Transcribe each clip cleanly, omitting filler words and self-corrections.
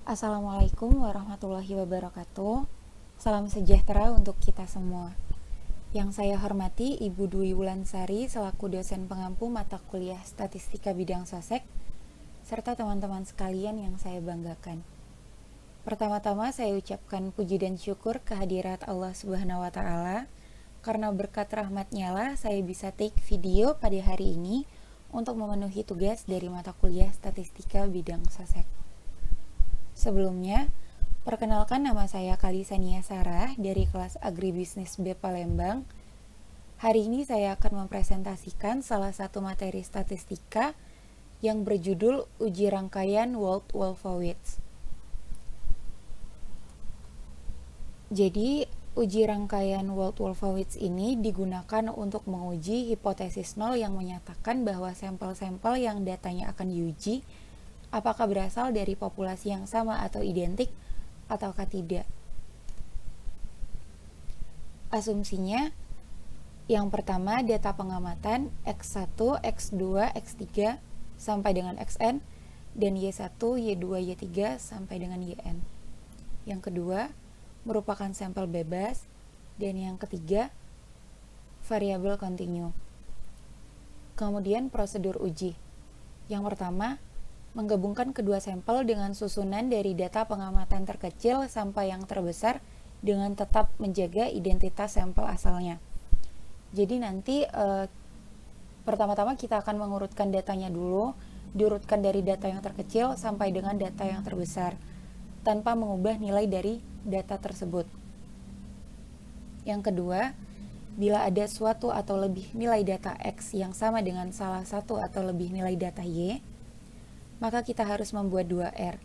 Assalamualaikum warahmatullahi wabarakatuh. Salam sejahtera untuk kita semua. Yang saya hormati Ibu Dwi Wulansari selaku dosen pengampu mata kuliah Statistika bidang Sosek, serta teman-teman sekalian yang saya banggakan. Pertama-tama saya ucapkan puji dan syukur kehadirat Allah Subhanahu wa Ta'ala, karena berkat rahmat-Nya lah saya bisa take video pada hari ini untuk memenuhi tugas dari mata kuliah Statistika bidang Sosek. Sebelumnya, perkenalkan nama saya Kalisania Sarah dari kelas Agribisnis B Palembang. Hari ini saya akan mempresentasikan salah satu materi statistika yang berjudul Uji Rangkaian Wold-Wolfowitz. Jadi, uji rangkaian Wold-Wolfowitz ini digunakan untuk menguji hipotesis nol yang menyatakan bahwa sampel-sampel yang datanya akan diuji apakah berasal dari populasi yang sama atau identik ataukah tidak. Asumsinya, yang pertama data pengamatan X1, X2, X3 sampai dengan Xn dan Y1, Y2, Y3 sampai dengan Yn. Yang kedua, merupakan sampel bebas, dan yang ketiga, variabel kontinu. Kemudian prosedur uji. Yang pertama, menggabungkan kedua sampel dengan susunan dari data pengamatan terkecil sampai yang terbesar dengan tetap menjaga identitas sampel asalnya. Jadi nanti pertama-tama kita akan mengurutkan datanya dulu, diurutkan dari data yang terkecil sampai dengan data yang terbesar, tanpa mengubah nilai dari data tersebut. Yang kedua, bila ada suatu atau lebih nilai data X yang sama dengan salah satu atau lebih nilai data Y, maka kita harus membuat 2R,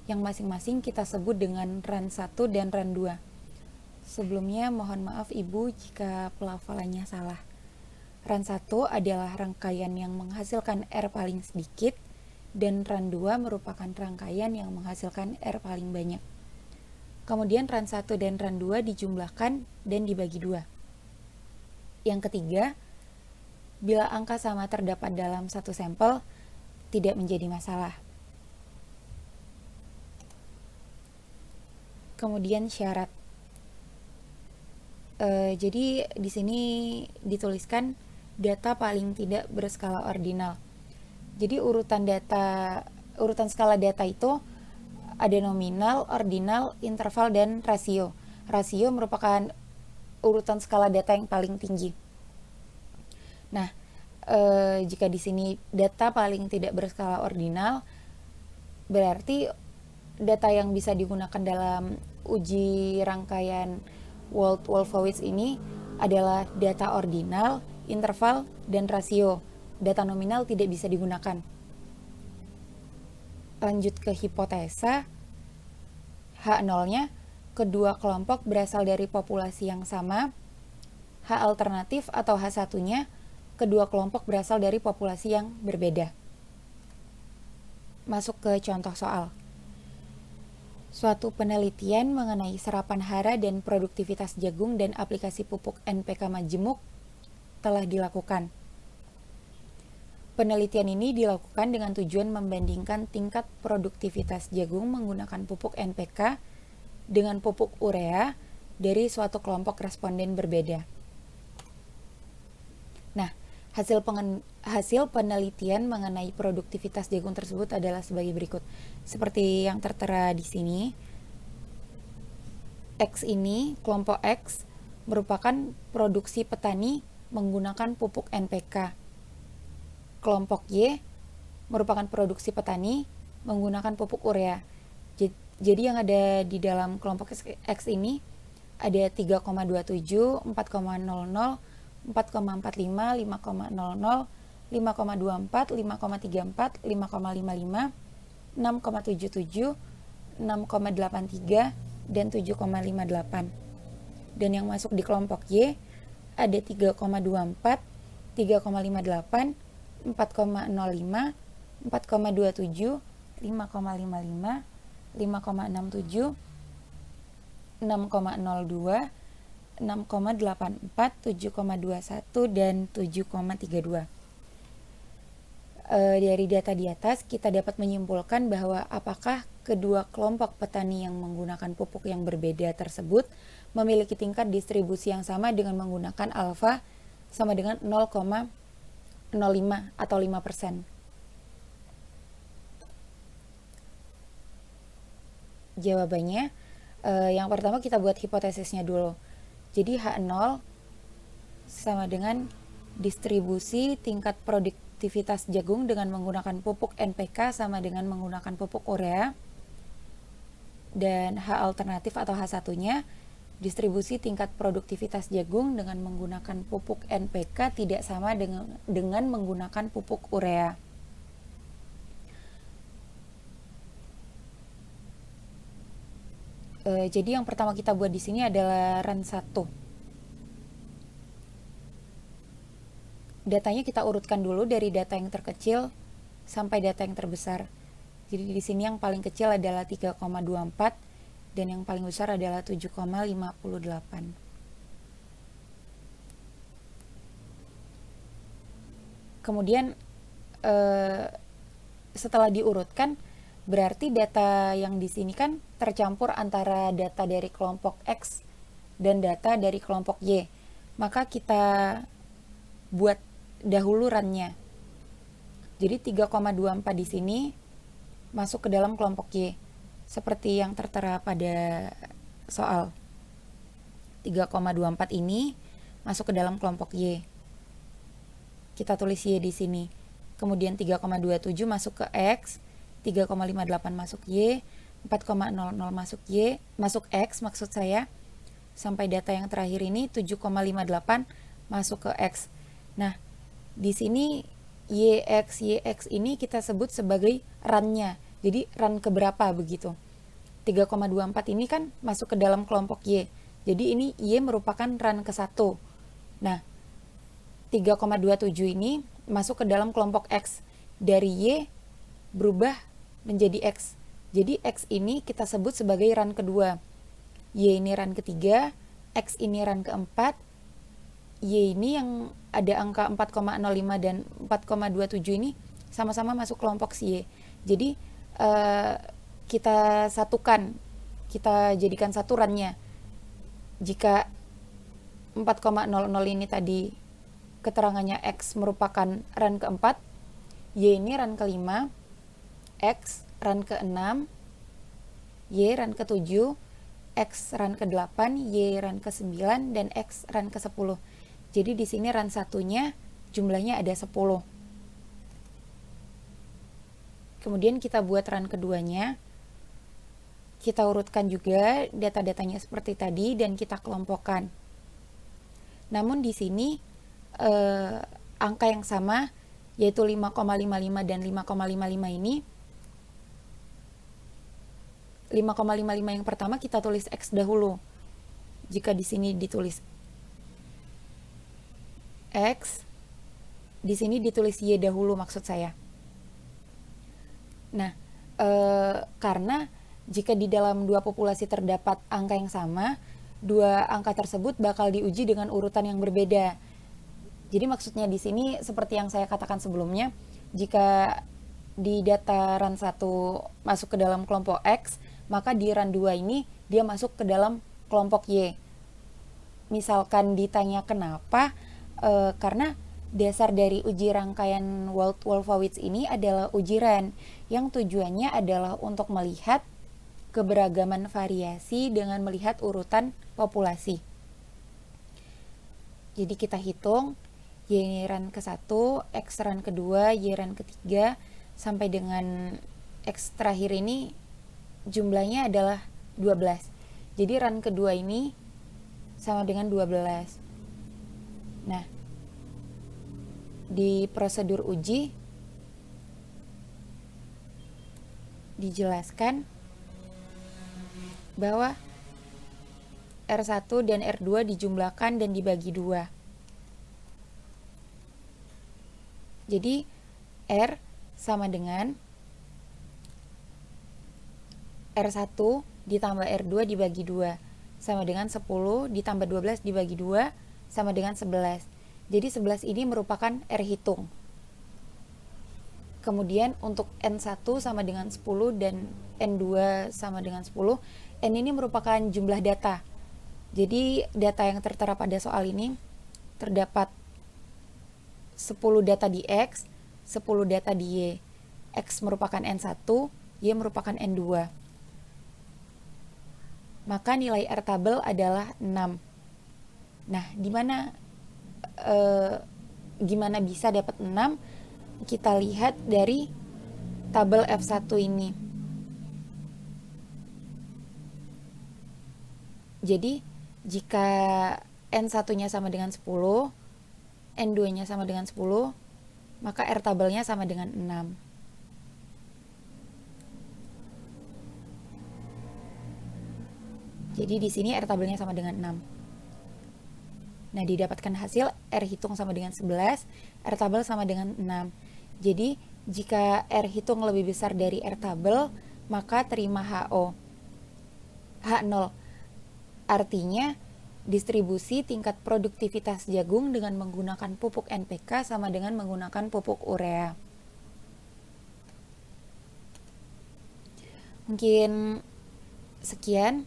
yang masing-masing kita sebut dengan run 1 dan run 2. Sebelumnya mohon maaf Ibu jika pelafalannya salah. Run 1 adalah rangkaian yang menghasilkan R paling sedikit, dan run 2 merupakan rangkaian yang menghasilkan R paling banyak. Kemudian run 1 dan run 2 dijumlahkan dan dibagi 2. Yang ketiga, bila angka sama terdapat dalam satu sampel, tidak menjadi masalah. Kemudian syarat. Jadi di sini dituliskan data paling tidak berskala ordinal. Jadi urutan skala data itu ada nominal, ordinal, interval, dan rasio. Rasio merupakan urutan skala data yang paling tinggi. Nah, jika di sini data paling tidak berskala ordinal, berarti data yang bisa digunakan dalam uji rangkaian Wold-Wolfowitz ini adalah data ordinal, interval, dan rasio. Data nominal tidak bisa digunakan. Lanjut ke hipotesa. H0-nya, kedua kelompok berasal dari populasi yang sama. H alternatif atau H1-nya, kedua kelompok berasal dari populasi yang berbeda. Masuk ke contoh soal. Suatu penelitian mengenai serapan hara dan produktivitas jagung dan aplikasi pupuk NPK majemuk telah dilakukan. Penelitian ini dilakukan dengan tujuan membandingkan tingkat produktivitas jagung menggunakan pupuk NPK dengan pupuk urea dari suatu kelompok responden berbeda. Nah, hasil penelitian mengenai produktivitas jagung tersebut adalah sebagai berikut. Seperti yang tertera di sini, X ini, kelompok X, merupakan produksi petani menggunakan pupuk NPK. Kelompok Y merupakan produksi petani menggunakan pupuk urea. Jadi yang ada di dalam kelompok X ini ada 3,27, 4,00, 4,45, 5,00, 5,24, 5,34, 5,55, 6,77, 6,83, dan 7,58. Dan yang masuk di kelompok Y ada 3,24, 3,58, 4,05, 4,27, 5,55, 5,67, 6,02, 6,84, 7,21, dan 7,32. dari data di atas kita dapat menyimpulkan bahwa apakah kedua kelompok petani yang menggunakan pupuk yang berbeda tersebut memiliki tingkat distribusi yang sama dengan menggunakan alfa sama dengan 0,05 atau 5%. Jawabannya, yang pertama kita buat hipotesisnya dulu. Jadi H0 sama dengan distribusi tingkat produktivitas jagung dengan menggunakan pupuk NPK sama dengan menggunakan pupuk urea. Dan H alternatif atau H1-nya distribusi tingkat produktivitas jagung dengan menggunakan pupuk NPK tidak sama dengan menggunakan pupuk urea. Jadi yang pertama kita buat di sini adalah run 1. Datanya kita urutkan dulu dari data yang terkecil sampai data yang terbesar. Jadi di sini yang paling kecil adalah 3,24 dan yang paling besar adalah 7,58. Kemudian setelah diurutkan, berarti data yang di sini kan tercampur antara data dari kelompok X dan data dari kelompok Y. Maka kita buat dahulu run-nya. Jadi 3,24 di sini masuk ke dalam kelompok Y. Seperti yang tertera pada soal. 3,24 ini masuk ke dalam kelompok Y. Kita tulis Y di sini. Kemudian 3,27 masuk ke X, 3,58 masuk Y, 4,00 masuk Y, masuk X maksud saya. Sampai data yang terakhir ini 7,58 masuk ke X. Nah, di sini YX ini kita sebut sebagai run-nya. Jadi run keberapa begitu. 3,24 ini kan masuk ke dalam kelompok Y. Jadi ini Y merupakan run ke-1. Nah, 3,27 ini masuk ke dalam kelompok X. Dari Y berubah menjadi X. Jadi X ini kita sebut sebagai run kedua. Y ini run ketiga, X ini run keempat, Y ini yang ada angka 4,05 dan 4,27 ini sama-sama masuk kelompok si Y. Jadi kita satukan, kita jadikan satu run-nya. Jika 4,00 ini tadi keterangannya X merupakan run keempat, Y ini run kelima, X run ke-6, Y run ke-7, X run ke-8, Y run ke-9, dan X run ke-10. Jadi di sini run satunya jumlahnya ada 10. Kemudian kita buat run keduanya. Kita urutkan juga data-datanya seperti tadi dan kita kelompokkan. Namun di sini angka yang sama yaitu 5,55 dan 5,55 ini 5,55 yang pertama kita tulis X dahulu. Jika di sini ditulis X, di sini ditulis Y dahulu maksud saya. Nah, karena jika di dalam dua populasi terdapat angka yang sama, dua angka tersebut bakal diuji dengan urutan yang berbeda. Jadi maksudnya di sini seperti yang saya katakan sebelumnya, jika di data run 1 masuk ke dalam kelompok X, maka di run 2 ini dia masuk ke dalam kelompok Y. Misalkan ditanya kenapa, karena dasar dari uji rangkaian Wolfowitz ini adalah uji run yang tujuannya adalah untuk melihat keberagaman variasi dengan melihat urutan populasi. Jadi kita hitung Y run ke-1, X run ke-2, Y run ke-3 sampai dengan X terakhir ini jumlahnya adalah 12. Jadi run kedua ini sama dengan 12. Nah, di prosedur uji dijelaskan bahwa R1 dan R2 dijumlahkan dan dibagi 2. Jadi R sama dengan R1 ditambah R2 dibagi 2 sama dengan 10 ditambah 12 dibagi 2 sama dengan 11. Jadi 11 ini merupakan R hitung. Kemudian untuk N1 sama dengan 10 dan N2 sama dengan 10. N ini merupakan jumlah data. Jadi data yang tertera pada soal ini terdapat 10 data di X, 10 data di Y. X merupakan N1, Y merupakan N2. Maka nilai R tabel adalah 6. Nah, gimana bisa dapat 6? Kita lihat dari tabel F1 ini. Jadi, jika N1-nya sama dengan 10, N2-nya sama dengan 10, maka R tabelnya sama dengan 6. Jadi di sini R tabelnya sama dengan 6. Nah, didapatkan hasil R hitung sama dengan 11, R tabel sama dengan 6. Jadi, jika R hitung lebih besar dari R tabel, maka terima HO. H0. Artinya, distribusi tingkat produktivitas jagung dengan menggunakan pupuk NPK sama dengan menggunakan pupuk urea. Mungkin sekian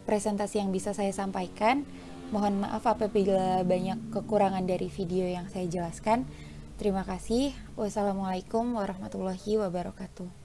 presentasi yang bisa saya sampaikan. Mohon maaf apabila banyak kekurangan dari video yang saya jelaskan. Terima kasih. Wassalamualaikum warahmatullahi wabarakatuh.